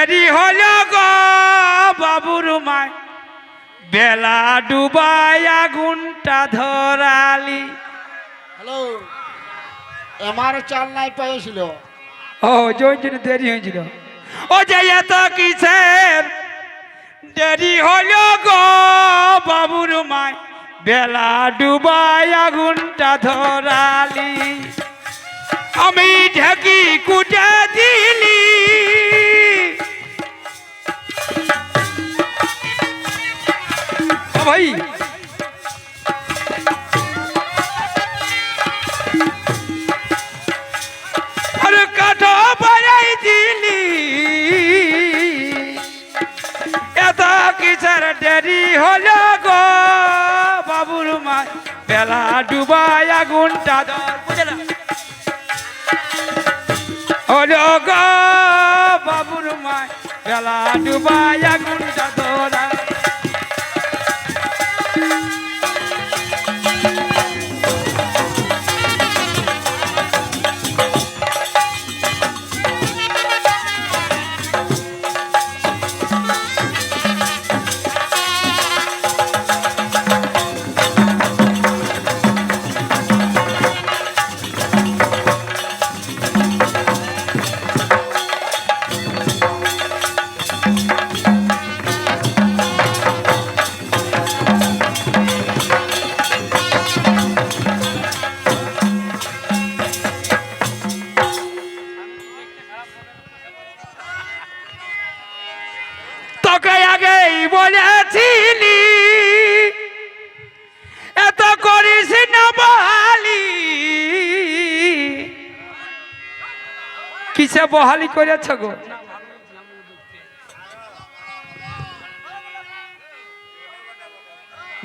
দেরি হলো গো বাবুর মায়, বেলা ডুবাই আগুনটা ধরালি। হ্যালো, আমার চাল নাই পেয়েছিল। ও জন্য দেরি হয়েছিল। ও যে এত কিসের দেরি হলো গো বাবুর মায়, বেলা ডুবাই আগুনটা ধরালি। আমি ঢেকি কুটে দিলি, ভাই আরে কাঠো বাড়াই দিলি। এত কিসের দেরি হলো গো বাবুর মায়, বেলা ডুবাই আগুনটা ধর বুঝলা হলো গো বাবুর মায়, বেলা ডুবাই আগুনটা ধরা। তোকে আগেই বলেছিলি এত করিস না বহালি। কিসে বহালি করেছ গো?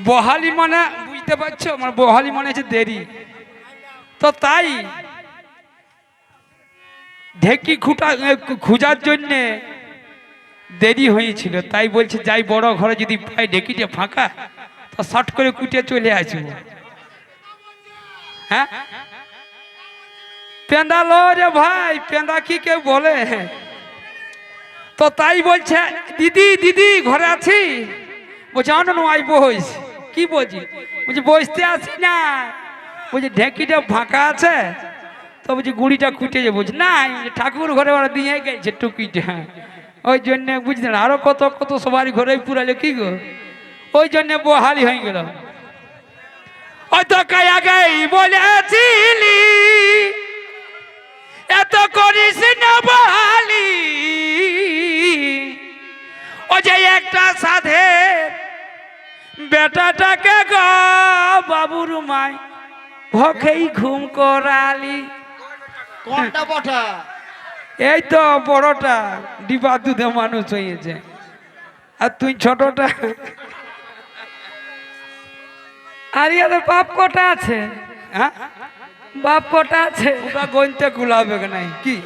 বহালি মানে বুঝতে পারছো, মানে বহালি মানে হচ্ছে দেরি। তো তাই ঢেকি খুঁজার জন্যে দেরি হয়েছিল, তাই বলছে যাই বড় ঘরে যদি পাই ঢেকিটা ফাঁকা তো শর্ট করে কুটে চলে আসবো। হ্যাঁ পেঁদা লো রে ভাই, পেঁদা কি কেউ বলে? তো তাই বলছে দিদি দিদি ঘরে আছি। বলছে আনো আই বইস। কি বলছি? বলছি বসতে আসি না, বলছি ঢেকিটা ফাঁকা আছে তো বলছি গুড়িটা কুটে যাবো। বলছি না ঠাকুর ঘরে ওরা দিয়ে গেছে টুকিটা, ওই জন্য বুঝতে না আরো কত কত সবার ঘরে পুরালো কি গো, ওই জন্য বহালি হয়ে গেল। ওই তো আগেই বলেছিলি এত করিস না বহালি। ও যে একটা সাধে বেটাটাকে গো বাবুর মায় ভখেই ঘুম করালি। কোনটা বটা? এই তো বড়টা ডিবা দুধে মানুষ হয়েছে, আর তুই ছোটটা। আর ইয়াদের বাপ কটা আছে? হ্যাঁ বাপ কটা আছে? ওটা গনতে কুলাবে নাই কি?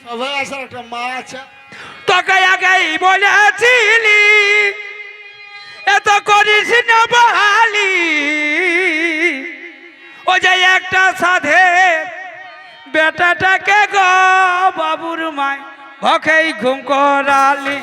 সবাই আছে, একটা মা আছে। তোকে আগেই বলেছিলি এত করিস না বহালি। ও যে একটা সাধে বেটাটাকে গো বাবুর মায় ভখেই ঘুম করালি।